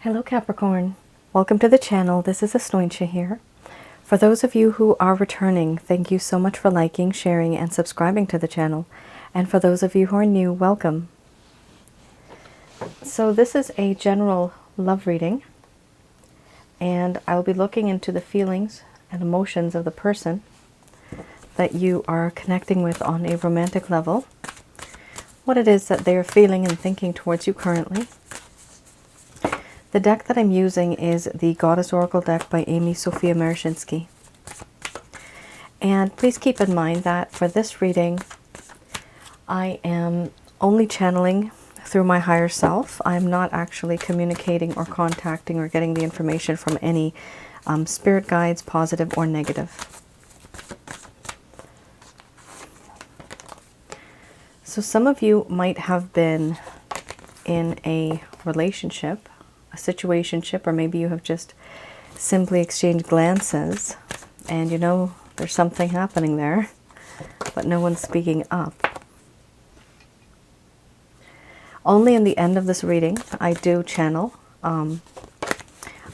Hello Capricorn, welcome to the channel. This is Asnointia here. For those of you who are returning, thank you so much for liking, sharing, and subscribing to the channel. And for those of you who are new, welcome. So this is a general love reading, and I'll be looking into the feelings and emotions of the person that you are connecting with on a romantic level, what it is that they are feeling and thinking towards you currently. The deck that I'm using is the Goddess Oracle deck by Amy Sophia Marashinsky. And please keep in mind that for this reading, I am only channeling through my higher self. I'm not actually communicating or contacting or getting the information from any spirit guides, positive or negative. So some of you might have been in a relationship, a situationship, or maybe you have just simply exchanged glances and you know there's something happening there, but no one's speaking up. Only in the end of this reading, I do channel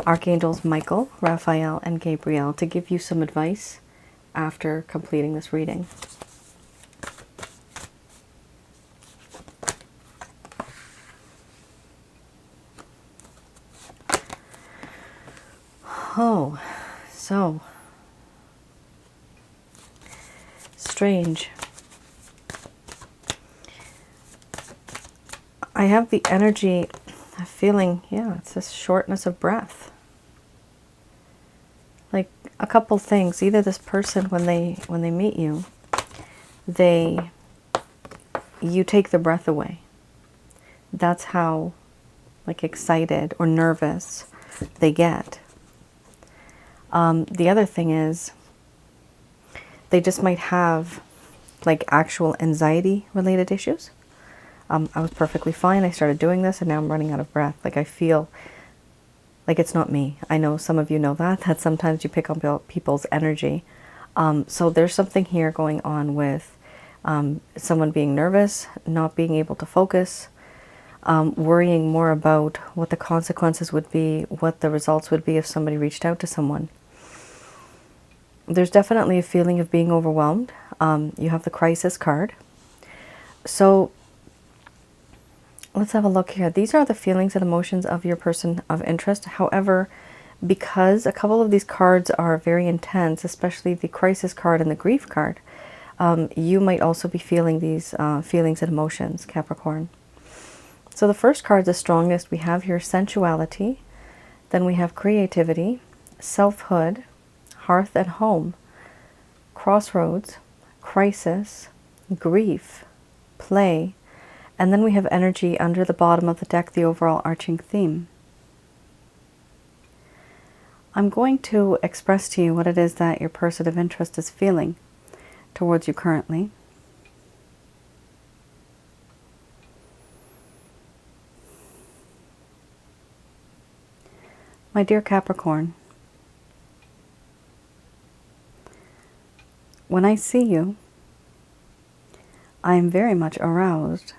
Archangels Michael, Raphael, and Gabriel to give you some advice after completing this reading. Oh, so strange. I have the energy of feeling, yeah, it's this shortness of breath. Like a couple things. Either this person, when they meet you, you take the breath away. That's how like excited or nervous they get. The other thing is they just might have like actual anxiety related issues. I was perfectly fine. I started doing this and now I'm running out of breath. Like I feel like it's not me. I know some of you know that sometimes you pick up people's energy. So there's something here going on with someone being nervous, not being able to focus, worrying more about what the consequences would be, what the results would be if somebody reached out to someone. There's definitely a feeling of being overwhelmed. You have the crisis card. So let's have a look here. These are the feelings and emotions of your person of interest. However, because a couple of these cards are very intense, especially the crisis card and the grief card, you might also be feeling these feelings and emotions, Capricorn. So the first card, the strongest, we have here sensuality. Then we have creativity, selfhood, hearth and home, crossroads, crisis, grief, play, and then we have energy under the bottom of the deck, the overall arching theme. I'm going to express to you what it is that your person of interest is feeling towards you currently. My dear Capricorn, when I see you, I am very much aroused.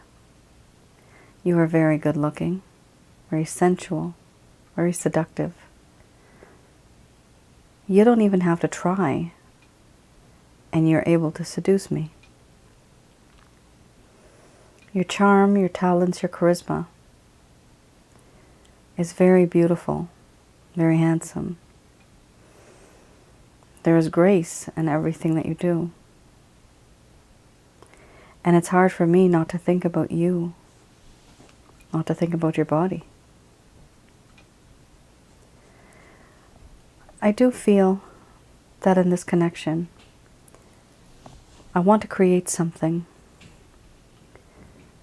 You are very good looking, very sensual, very seductive. You don't even have to try, and you're able to seduce me. Your charm, your talents, your charisma is very beautiful, very handsome. There is grace in everything that you do. And it's hard for me not to think about you, not to think about your body. I do feel that in this connection, I want to create something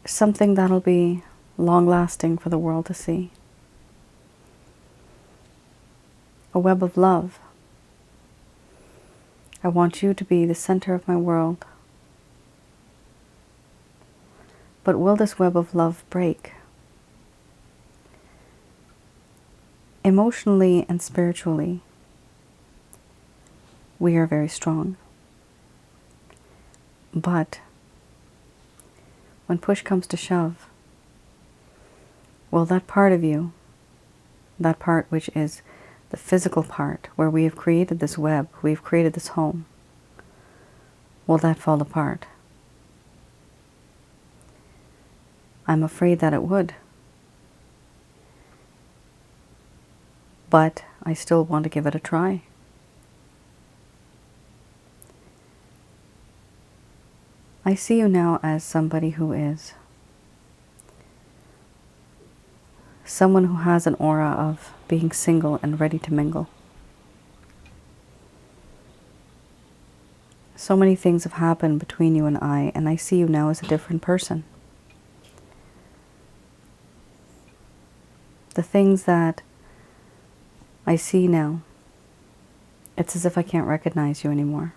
that'll be long-lasting for the world to see. A web of love. I want you to be the center of my world. But will this web of love break? Emotionally and spiritually, we are very strong. But when push comes to shove, will that part of you that part which is the physical part, where we have created this web, we've created this home, will that fall apart? I'm afraid that it would. But I still want to give it a try. I see you now as somebody who is someone who has an aura of being single and ready to mingle. So many things have happened between you and I see you now as a different person. The things that I see now, it's as if I can't recognize you anymore.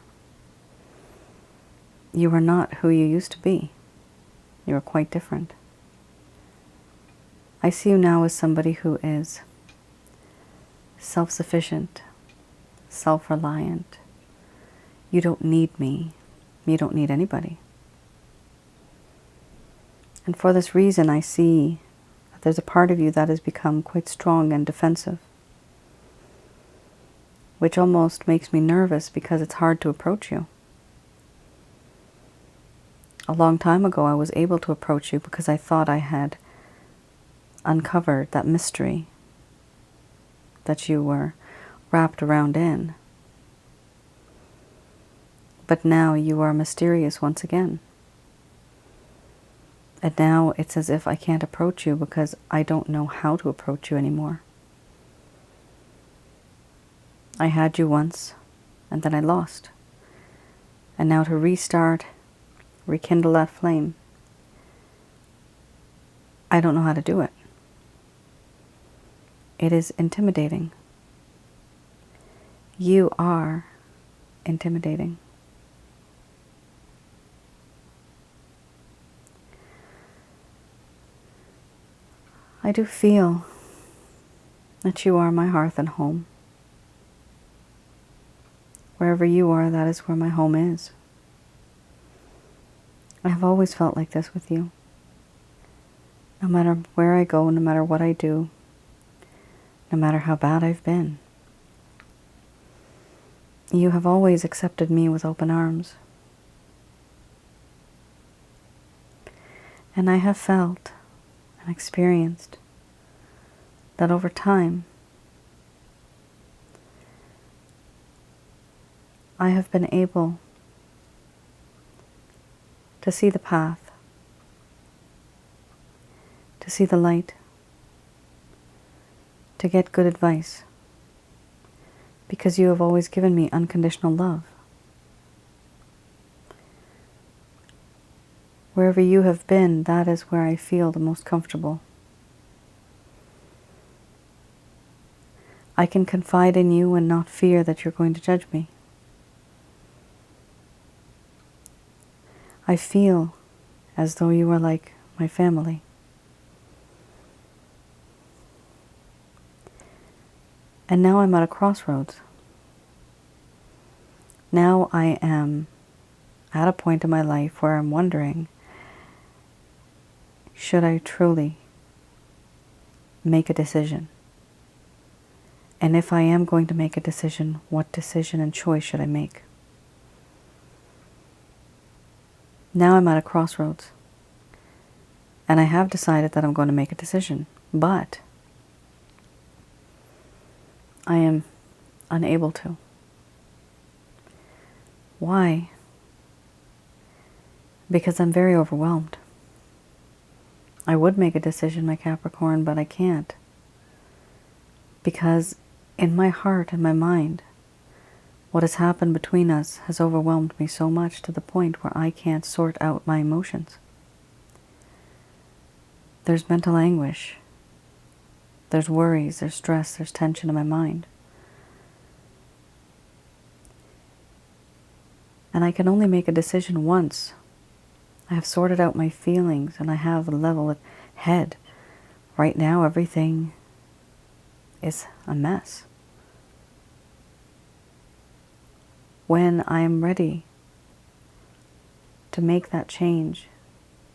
You are not who you used to be. You are quite different. I see you now as somebody who is self-sufficient, self-reliant. You don't need me. You don't need anybody. And for this reason, I see that there's a part of you that has become quite strong and defensive, which almost makes me nervous because it's hard to approach you. A long time ago, I was able to approach you because I thought I had uncovered that mystery that you were wrapped around in. But now you are mysterious once again. And now it's as if I can't approach you because I don't know how to approach you anymore. I had you once, and then I lost. And now to restart, rekindle that flame, I don't know how to do it. It is intimidating. You are intimidating. I do feel that you are my hearth and home. Wherever you are, that is where my home is. I have always felt like this with you. No matter where I go, no matter what I do, no matter how bad I've been, you have always accepted me with open arms. And I have felt and experienced that over time, I have been able to see the path, to see the light, to get good advice, because you have always given me unconditional love. Wherever you have been, that is where I feel the most comfortable. I can confide in you and not fear that you're going to judge me. I feel as though you are like my family. And now I'm at a crossroads. Now I am at a point in my life where I'm wondering, should I truly make a decision? And if I am going to make a decision, what decision and choice should I make? Now I'm at a crossroads. And I have decided that I'm going to make a decision. But I am unable to. Why? Because I'm very overwhelmed. I would make a decision, my Capricorn, but I can't. Because in my heart and my mind, what has happened between us has overwhelmed me so much to the point where I can't sort out my emotions. There's mental anguish. There's worries, there's stress, there's tension in my mind. And I can only make a decision once. I have sorted out my feelings and I have a level head. Right now, everything is a mess. When I am ready to make that change,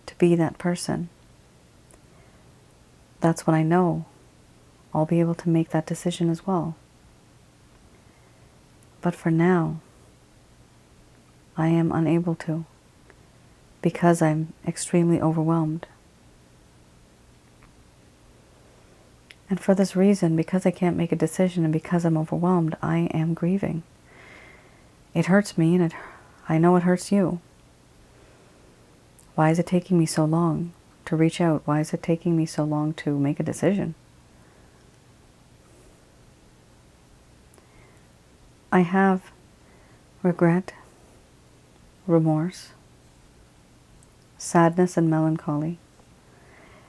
to be that person, that's when I know I'll be able to make that decision as well. But for now, I am unable to, because I'm extremely overwhelmed. And for this reason, because I can't make a decision and because I'm overwhelmed, I am grieving. It hurts me, and I know it hurts you. Why is it taking me so long to reach out? Why is it taking me so long to make a decision? I have regret, remorse, sadness, and melancholy.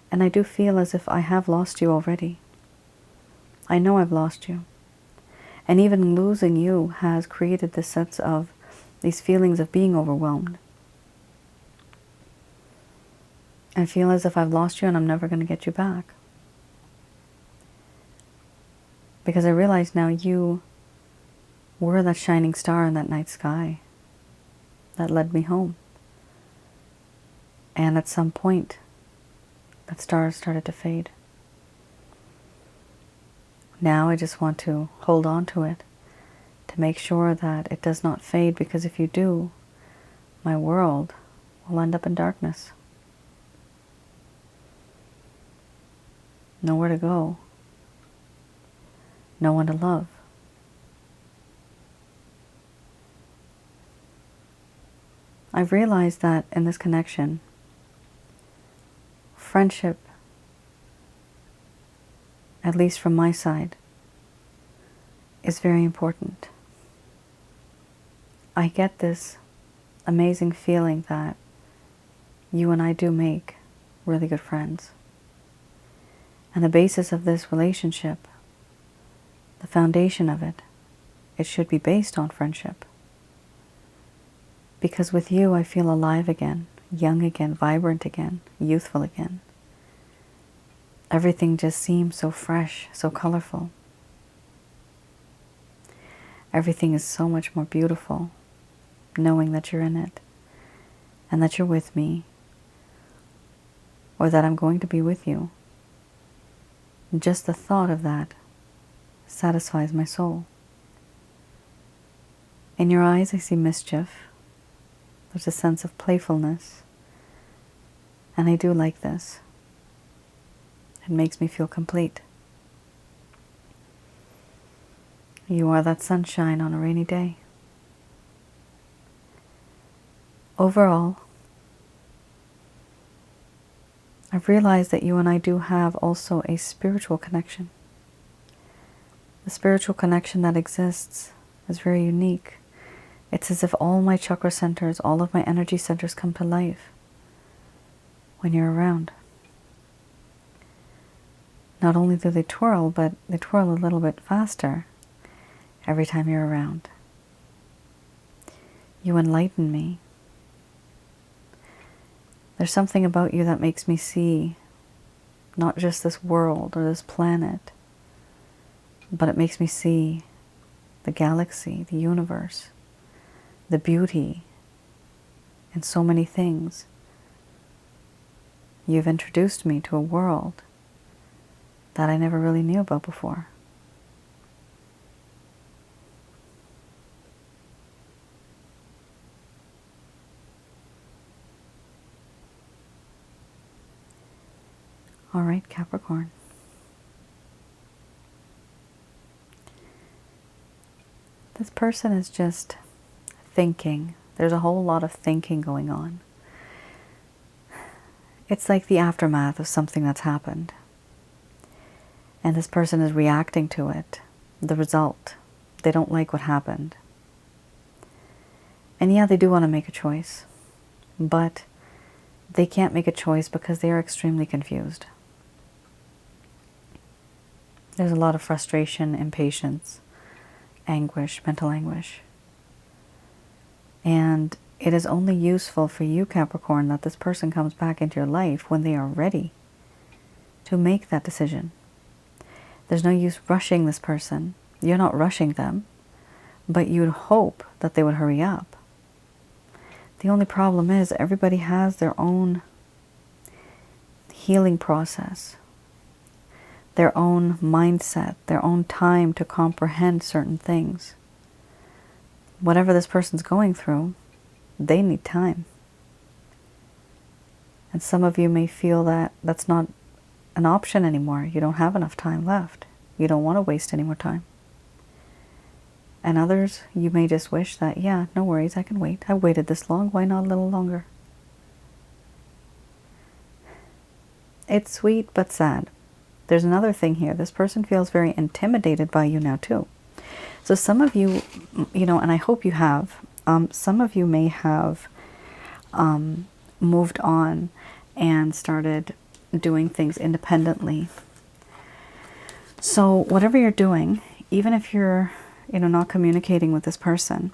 And I do feel as if I have lost you already. I know I've lost you. And even losing you has created this sense of these feelings of being overwhelmed. I feel as if I've lost you and I'm never going to get you back. Because I realize now you were that shining star in that night sky that led me home. And at some point, that star started to fade. Now I just want to hold on to it, to make sure that it does not fade, because if you do, my world will end up in darkness. Nowhere to go. No one to love. I've realized that in this connection, friendship, at least from my side, is very important. I get this amazing feeling that you and I do make really good friends. And the basis of this relationship, the foundation of it, it should be based on friendship. Because with you I feel alive again, young again, vibrant again, youthful again. Everything just seems so fresh, so colorful. Everything is so much more beautiful, knowing that you're in it, and that you're with me, or that I'm going to be with you. Just the thought of that satisfies my soul. In your eyes I see mischief. There's a sense of playfulness. And I do like this. It makes me feel complete. You are that sunshine on a rainy day. Overall, I've realized that you and I do have also a spiritual connection. The spiritual connection that exists is very unique. It's as if all my chakra centers, all of my energy centers come to life when you're around. Not only do they twirl, but they twirl a little bit faster every time you're around. You enlighten me. There's something about you that makes me see not just this world or this planet, but it makes me see the galaxy, the universe, the beauty in so many things. You've introduced me to a world that I never really knew about before. All right, Capricorn. This person is just thinking. There's a whole lot of thinking going on. It's like the aftermath of something that's happened. And this person is reacting to it, the result. They don't like what happened. And yeah, they do want to make a choice. But they can't make a choice because they are extremely confused. There's a lot of frustration, impatience, anguish, mental anguish. And it is only useful for you, Capricorn, that this person comes back into your life when they are ready to make that decision. There's no use rushing this person. You're not rushing them, but you'd hope that they would hurry up. The only problem is everybody has their own healing process. their own mindset, their own time to comprehend certain things. Whatever this person's going through, they need time. And some of you may feel that that's not an option anymore. You don't have enough time left. You don't want to waste any more time. And others, you may just wish that, yeah, no worries, I can wait. I waited this long, why not a little longer? It's sweet but sad. There's another thing here. This person feels very intimidated by you now too. So some of you, you know, and I hope you have, some of you may have moved on and started doing things independently. So whatever you're doing, even if you're, you know, not communicating with this person,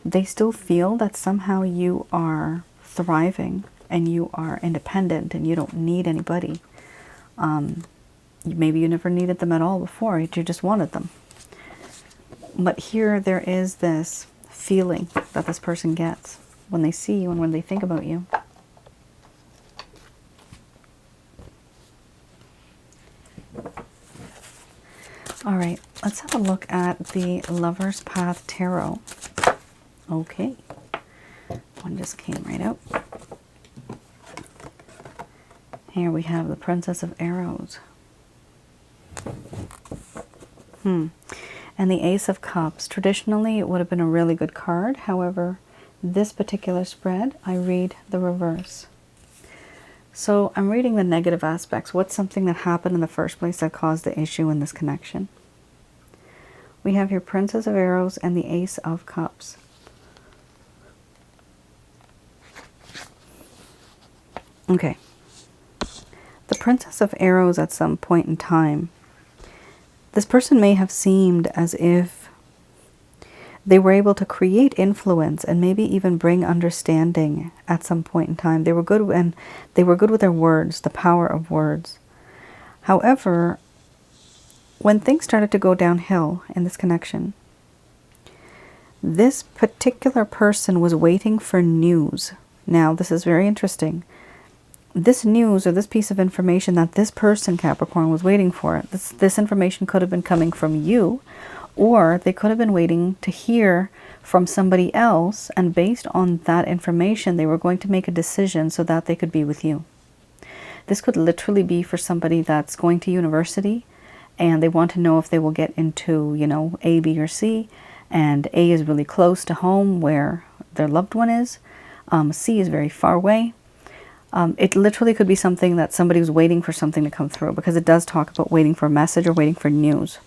they still feel that somehow you are thriving and you are independent and you don't need anybody. Maybe you never needed them at all before, you just wanted them. But here there is this feeling that this person gets when they see you and when they think about you. All right, let's have a look at the Lover's Path Tarot. Okay, one just came right out. Here we have the Princess of Arrows. And the Ace of Cups. Traditionally, it would have been a really good card. However, this particular spread, I read the reverse. So I'm reading the negative aspects. What's something that happened in the first place that caused the issue in this connection? We have here Princess of Arrows and the Ace of Cups. Okay. The Princess of Arrows at some point in time, this person may have seemed as if they were able to create influence and maybe even bring understanding at some point in time. They were good, and they were good with their words, the power of words. However, when things started to go downhill in this connection, this particular person was waiting for news. Now, this is very interesting. This news or this piece of information that this person, Capricorn, was waiting for, this information could have been coming from you, or they could have been waiting to hear from somebody else, and based on that information, they were going to make a decision so that they could be with you. This could literally be for somebody that's going to university, and they want to know if they will get into, you know, A, B, or C, and A is really close to home where their loved one is. C is very far away. It literally could be something that somebody was waiting for something to come through, because it does talk about waiting for a message or waiting for news.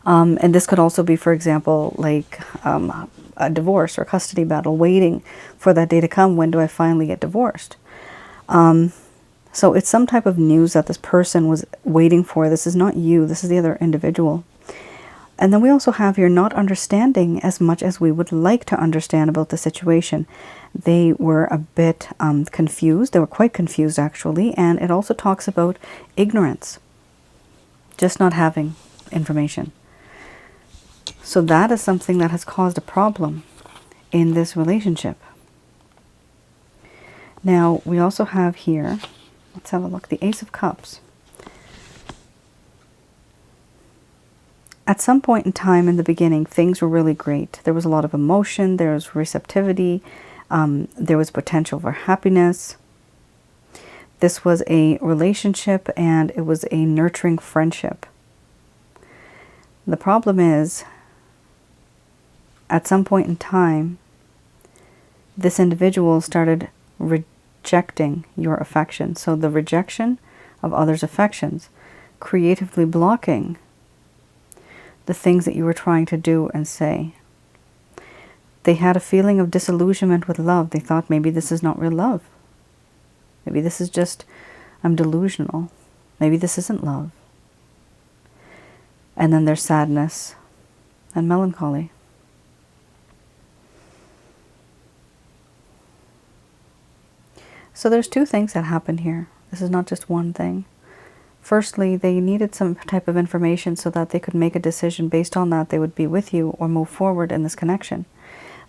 And this could also be, for example, like a divorce or custody battle, waiting for that day to come. When do I finally get divorced? So it's some type of news that this person was waiting for. This is not you. This is the other individual. And then we also have here not understanding as much as we would like to understand about the situation. They were a bit confused. They were quite confused, actually. And it also talks about ignorance, just not having information. So that is something that has caused a problem in this relationship. Now, we also have here, let's have a look, the Ace of Cups. At some point in time in the beginning, things were really great. There was a lot of emotion, there was receptivity, there was potential for happiness. This was a relationship and it was a nurturing friendship. The problem is, at some point in time, this individual started rejecting your affection. So the rejection of others' affections, creatively blocking the things that you were trying to do and say. They had a feeling of disillusionment with love. They thought maybe this is not real love. Maybe this is just, I'm delusional. Maybe this isn't love. And then there's sadness and melancholy. So there's two things that happened here. This is not just one thing. Firstly, they needed some type of information so that they could make a decision. Based on that, they would be with you or move forward in this connection.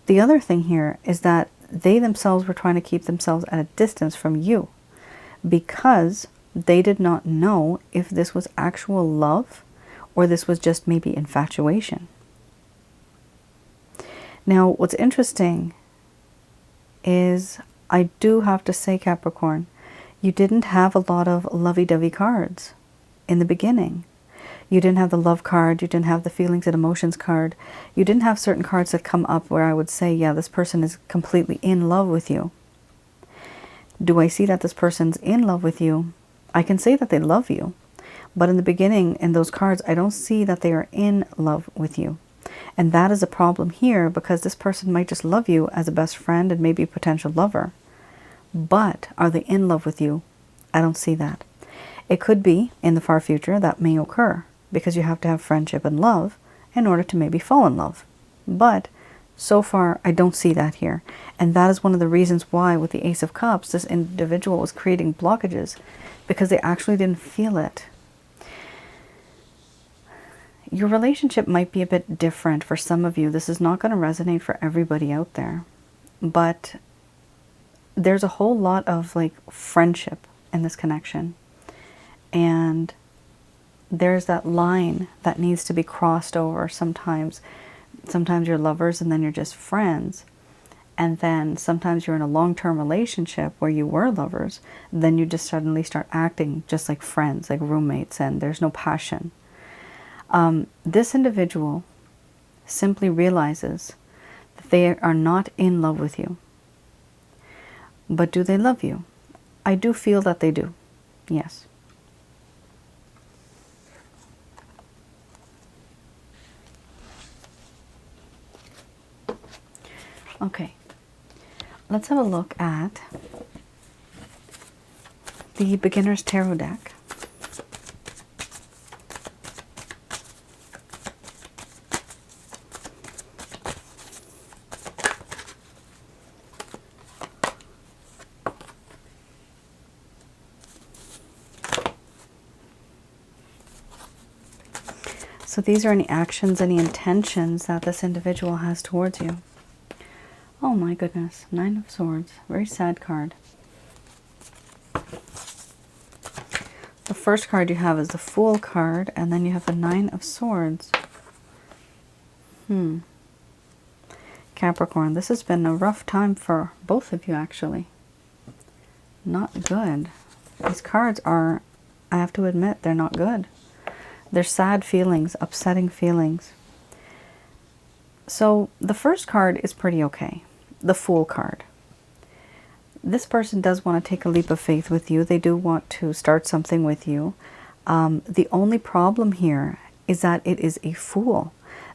The other thing here is that they themselves were trying to keep themselves at a distance from you, because they did not know if this was actual love or this was just maybe infatuation. Now, what's interesting is, I do have to say, Capricorn, you didn't have a lot of lovey-dovey cards in the beginning. You didn't have the love card. You didn't have the feelings and emotions card. You didn't have certain cards that come up where I would say, yeah, this person is completely in love with you. Do I see that this person's in love with you? I can say that they love you. But in the beginning, in those cards, I don't see that they are in love with you. And that is a problem here, because this person might just love you as a best friend and maybe a potential lover. But are they in love with you? I don't see that. It could be in the far future that may occur, because you have to have friendship and love in order to maybe fall in love. But so far, I don't see that here. And that is one of the reasons why with the Ace of Cups, this individual was creating blockages, because they actually didn't feel it. Your relationship might be a bit different for some of you. This is not going to resonate for everybody out there. But there's a whole lot of like friendship in this connection. And there's that line that needs to be crossed over sometimes. Sometimes you're lovers and then you're just friends. And then sometimes you're in a long-term relationship where you were lovers. Then you just suddenly start acting just like friends, like roommates, and there's no passion. This individual simply realizes that they are not in love with you. But do they love you? I do feel that they do. Yes. Okay. Let's have a look at the Beginner's Tarot deck. So these are any actions, any intentions that this individual has towards you. Oh my goodness, Nine of Swords, very sad card. The first card you have is the Fool card, and then you have the Nine of Swords. Capricorn, this has been a rough time for both of you, actually. Not good. These cards are, I have to admit, they're not good. They're sad feelings, upsetting feelings. So the first card is pretty okay. The Fool card. This person does want to take a leap of faith with you. They do want to start something with you. The only problem here is that it is a fool.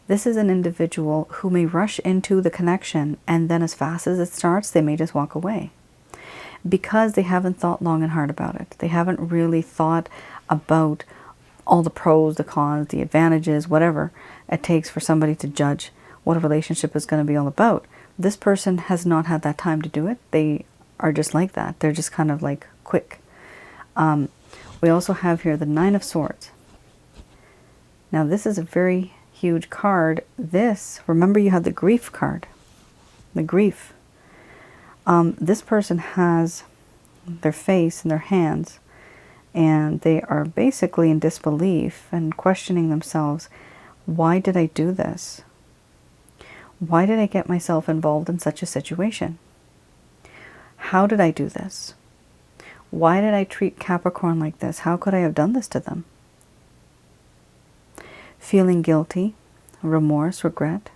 This is an individual who may rush into the connection, and then as fast as it starts, they may just walk away. Because they haven't thought long and hard about it. They haven't really thought about all the pros, the cons, the advantages, whatever it takes for somebody to judge what a relationship is going to be all about. This person has not had that time to do it. They are just like that. They're just kind of like quick. We also have here the Nine of Swords. Now this is a very huge card. This, remember you have the Grief card. The grief. This person has their face in their hands, and they are basically in disbelief and questioning themselves. Why did I do this? Why did I get myself involved in such a situation? How did I do this? Why did I treat Capricorn like this? How could I have done this to them? Feeling guilty, remorse, regret,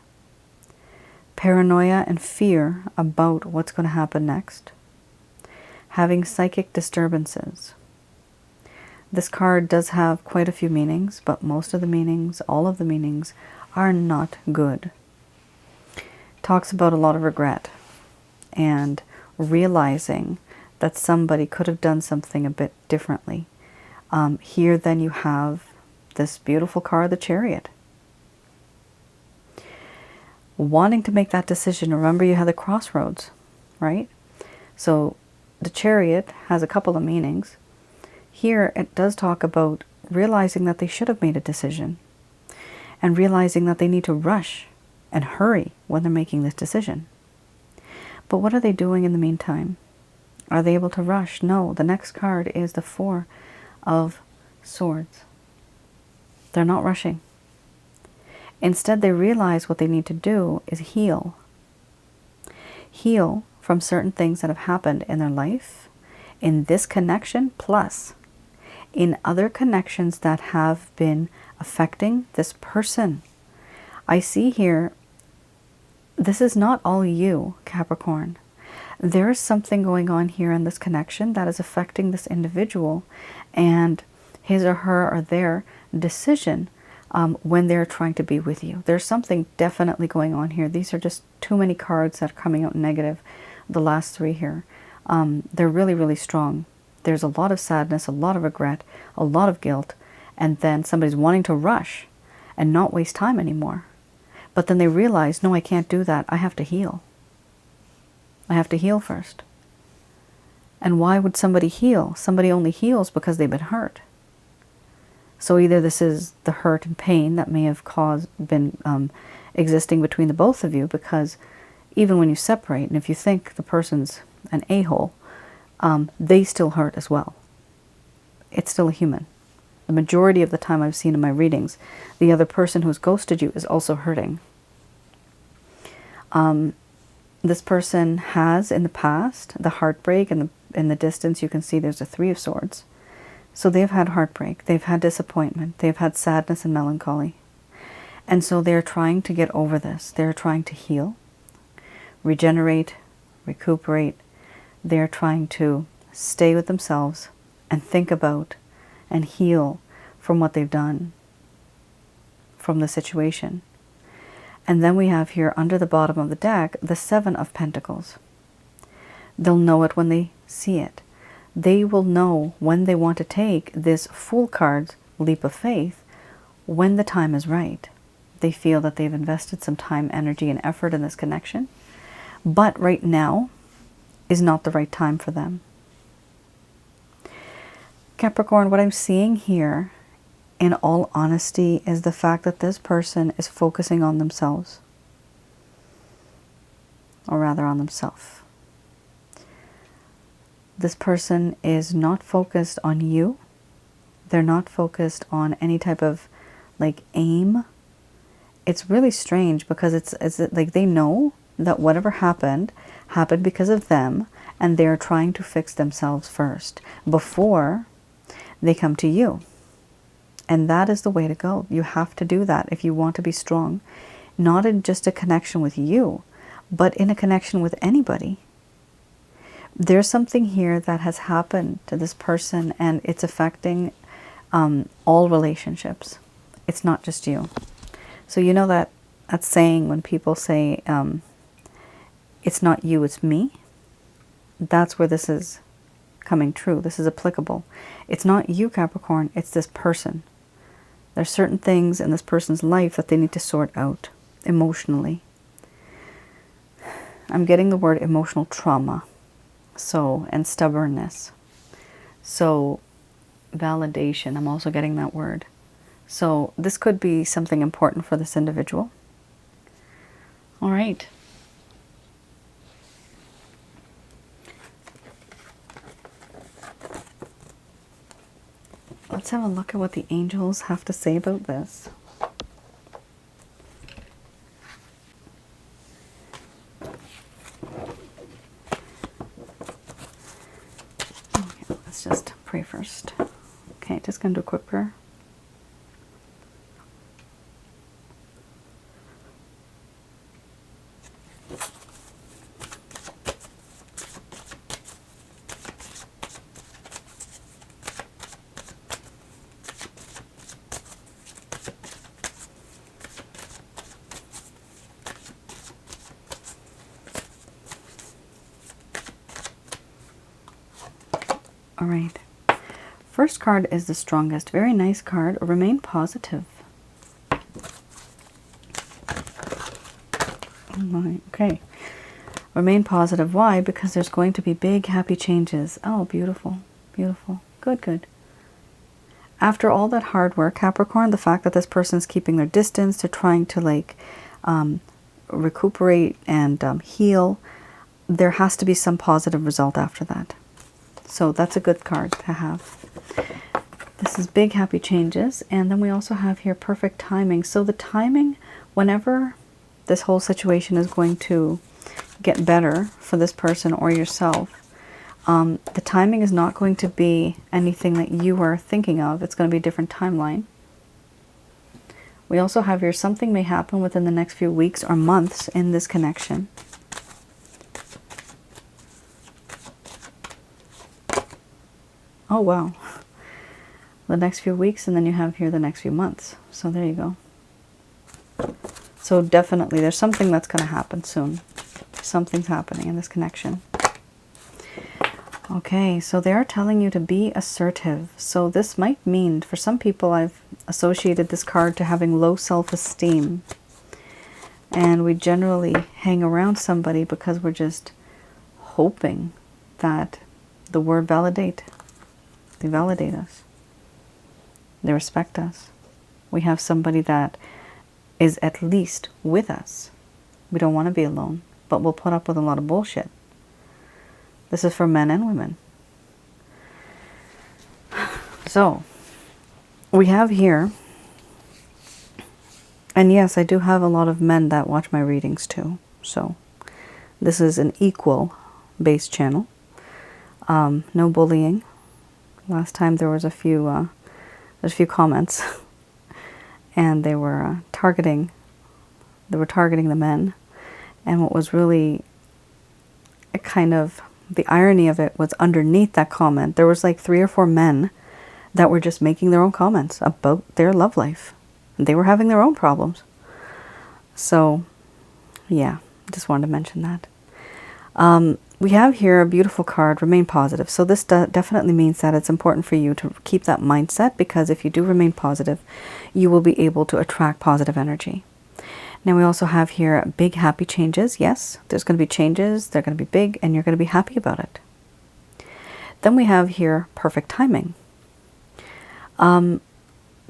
paranoia and fear about what's going to happen next. Having psychic disturbances. This card does have quite a few meanings, but most of the meanings, all of the meanings, are not good. Talks about a lot of regret and realizing that somebody could have done something a bit differently. Here then you have this beautiful card, the Chariot. Wanting to make that decision. Remember you had the Crossroads, right? So the Chariot has a couple of meanings. Here it does talk about realizing that they should have made a decision and realizing that they need to rush and hurry when they're making this decision. But what are they doing in the meantime? Are they able to rush? No. The next card is the Four of Swords. They're not rushing. Instead, they realize what they need to do is heal. Heal from certain things that have happened in their life, in this connection, plus in other connections that have been affecting this person. I see here, this is not all you, Capricorn. There is something going on here in this connection that is affecting this individual and his or her or their decision when they're trying to be with you. There's something definitely going on here. These are just too many cards that are coming out negative, the last three here. They're really, really strong. There's a lot of sadness, a lot of regret, a lot of guilt, and then somebody's wanting to rush and not waste time anymore. But then they realize, no, I can't do that. I have to heal. I have to heal first. And why would somebody heal? Somebody only heals because they've been hurt. So either this is the hurt and pain that may have been existing between the both of you, because even when you separate, and if you think the person's an a-hole, they still hurt as well. It's still a human. The majority of the time I've seen in my readings, the other person who's ghosted you is also hurting. This person has in the past the heartbreak, and in the distance you can see there's a Three of Swords. So they've had heartbreak, they've had disappointment, they've had sadness and melancholy. And so they're trying to get over this. They're trying to heal, regenerate, recuperate. They're trying to stay with themselves and think about and heal from what they've done, from the situation. And then we have here under the bottom of the deck, the Seven of Pentacles. They'll know it when they see it. They will know when they want to take this Fool card's leap of faith, when the time is right. They feel that they've invested some time, energy, and effort in this connection. But right now is not the right time for them. Capricorn, what I'm seeing here, in all honesty, is the fact that this person is focusing on themselves. Or rather on themselves. This person is not focused on you. They're not focused on any type of like aim. It's really strange because it's like they know that whatever happened because of them, and they're trying to fix themselves first before they come to you. And that is the way to go. You have to do that if you want to be strong, not in just a connection with you, but in a connection with anybody. There's something here that has happened to this person, and it's affecting all relationships. It's not just you. So you know that saying when people say, it's not you, it's me? That's where this is coming true. This is applicable. It's not you, Capricorn, it's this person. There's certain things in this person's life that they need to sort out emotionally. I'm getting the word emotional trauma. So, and stubbornness. So, validation, I'm also getting that word. So, this could be something important for this individual. All right. Let's have a look at what the angels have to say about this. Let's just pray first. Okay, just going to do a quick prayer. All right. First card is the strongest. Very nice card. Remain positive. Oh my. Okay. Remain positive. Why? Because there's going to be big, happy changes. Oh, beautiful. Beautiful. Good, good. After all that hard work, Capricorn, the fact that this person's keeping their distance, they're trying to like recuperate and heal, there has to be some positive result after that. So that's a good card to have. This is big happy changes. And then we also have here perfect timing. So the timing, whenever this whole situation is going to get better for this person or yourself, the timing is not going to be anything that you are thinking of. It's going to be a different timeline. We also have here something may happen within the next few weeks or months in this connection. Oh, wow. The next few weeks, and then you have here the next few months. So there you go. So definitely there's something that's going to happen soon. Something's happening in this connection. Okay, so they are telling you to be assertive. So this might mean, for some people, I've associated this card to having low self-esteem. And we generally hang around somebody because we're just hoping that the word validate, they validate us. They respect us. We have somebody that is at least with us. We don't want to be alone, but we'll put up with a lot of bullshit. This is for men and women. So, we have here, and yes, I do have a lot of men that watch my readings too. So, this is an equal base channel. No bullying. Last time there was a few comments, and they were targeting the men. And what was really a kind of the irony of it was underneath that comment, there was like 3 or 4 men that were just making their own comments about their love life. They were having their own problems. So, yeah, just wanted to mention that. We have here a beautiful card, remain positive. So this definitely means that it's important for you to keep that mindset, because if you do remain positive, you will be able to attract positive energy. Now we also have here big happy changes. Yes, there's going to be changes. They're going to be big, and you're going to be happy about it. Then we have here perfect timing.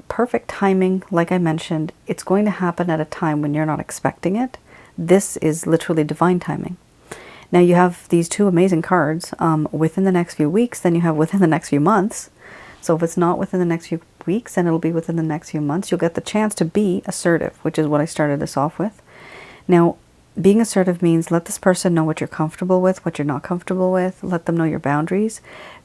Perfect timing, like I mentioned, it's going to happen at a time when you're not expecting it. This is literally divine timing. Now you have these 2 amazing cards within the next few weeks, then you have within the next few months. So if it's not within the next few weeks, then it'll be within the next few months. You'll get the chance to be assertive, which is what I started this off with. Now, being assertive means let this person know what you're comfortable with, what you're not comfortable with. Let them know your boundaries.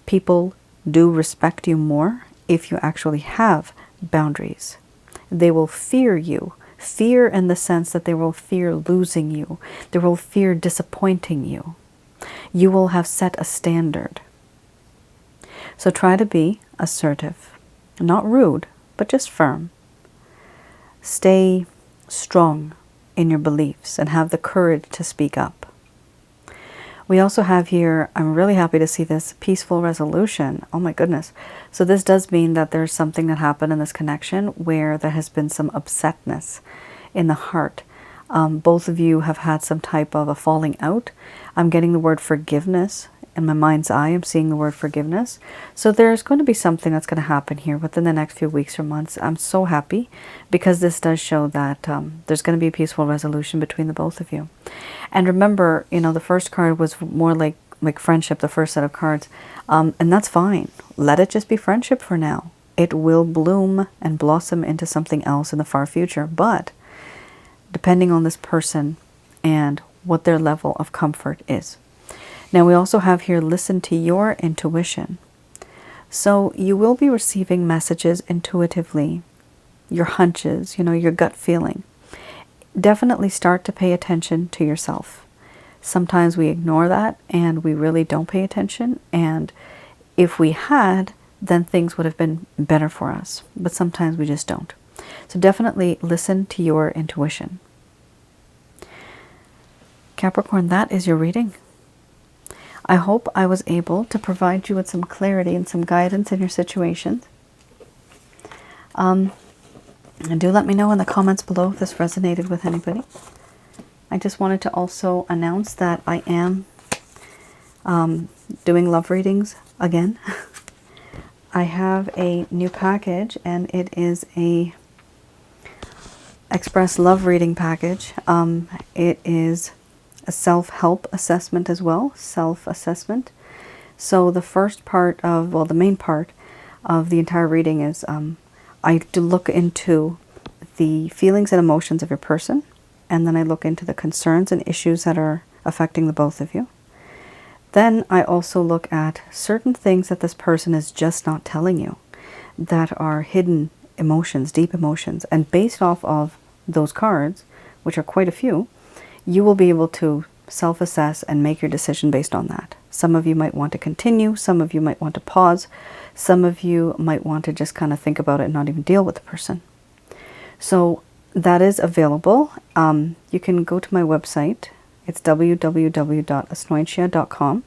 People do respect you more if you actually have boundaries. They will fear you. Fear in the sense that they will fear losing you. They will fear disappointing you. You will have set a standard. So try to be assertive. Not rude, but just firm. Stay strong in your beliefs and have the courage to speak up. We also have here, I'm really happy to see this, peaceful resolution. Oh my goodness. So this does mean that there's something that happened in this connection where there has been some upsetness in the heart. Both of you have had some type of a falling out. I'm getting the word forgiveness. In my mind's eye, I'm seeing the word forgiveness. So there's going to be something that's going to happen here within the next few weeks or months. I'm so happy because this does show that there's going to be a peaceful resolution between the both of you. And remember, you know, the first card was more like friendship, the first set of cards. And that's fine. Let it just be friendship for now. It will bloom and blossom into something else in the far future. But depending on this person and what their level of comfort is. Now we also have here, listen to your intuition. So you will be receiving messages intuitively, your hunches, you know, your gut feeling. Definitely start to pay attention to yourself. Sometimes we ignore that and we really don't pay attention. And if we had, then things would have been better for us. But sometimes we just don't. So definitely listen to your intuition. Capricorn, that is your reading. I hope I was able to provide you with some clarity and some guidance in your situations. And do let me know in the comments below if this resonated with anybody. I just wanted to also announce that I am doing love readings again. I have a new package, and it is a Express Love Reading package. It is a self-help assessment as well, self-assessment. So the first part of, well, the main part of the entire reading is I do look into the feelings and emotions of your person, and then I look into the concerns and issues that are affecting the both of you. Then I also look at certain things that this person is just not telling you, that are hidden emotions, deep emotions. And based off of those cards, which are quite a few, you will be able to self-assess and make your decision based on that. Some of you might want to continue, some of you might want to pause, some of you might want to just kind of think about it and not even deal with the person. So that is available. You can go to my website. It's www.asnointia.com.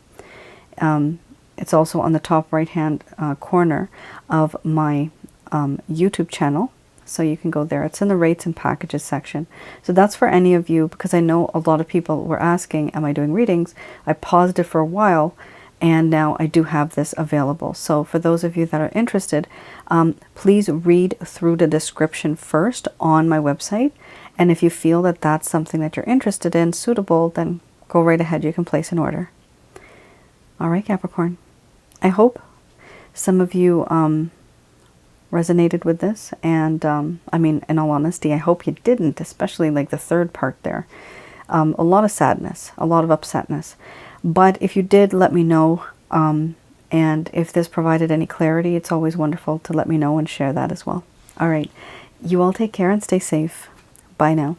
It's also on the top right hand corner of my YouTube channel, so you can go there. It's in the rates and packages section. So that's for any of you, because I know a lot of people were asking, am I doing readings? I paused it for a while, and now I do have this available. So for those of you that are interested, please read through the description first on my website, and if you feel that that's something that you're interested in, suitable, then go right ahead. You can place an order. All right, Capricorn. I hope some of you resonated with this, and I mean, in all honesty, I hope you didn't, especially like the third part there. A lot of sadness, a lot of upsetness. But if you did, let me know, and if this provided any clarity, it's always wonderful to let me know and share that as well. All right, you all take care and stay safe. Bye now.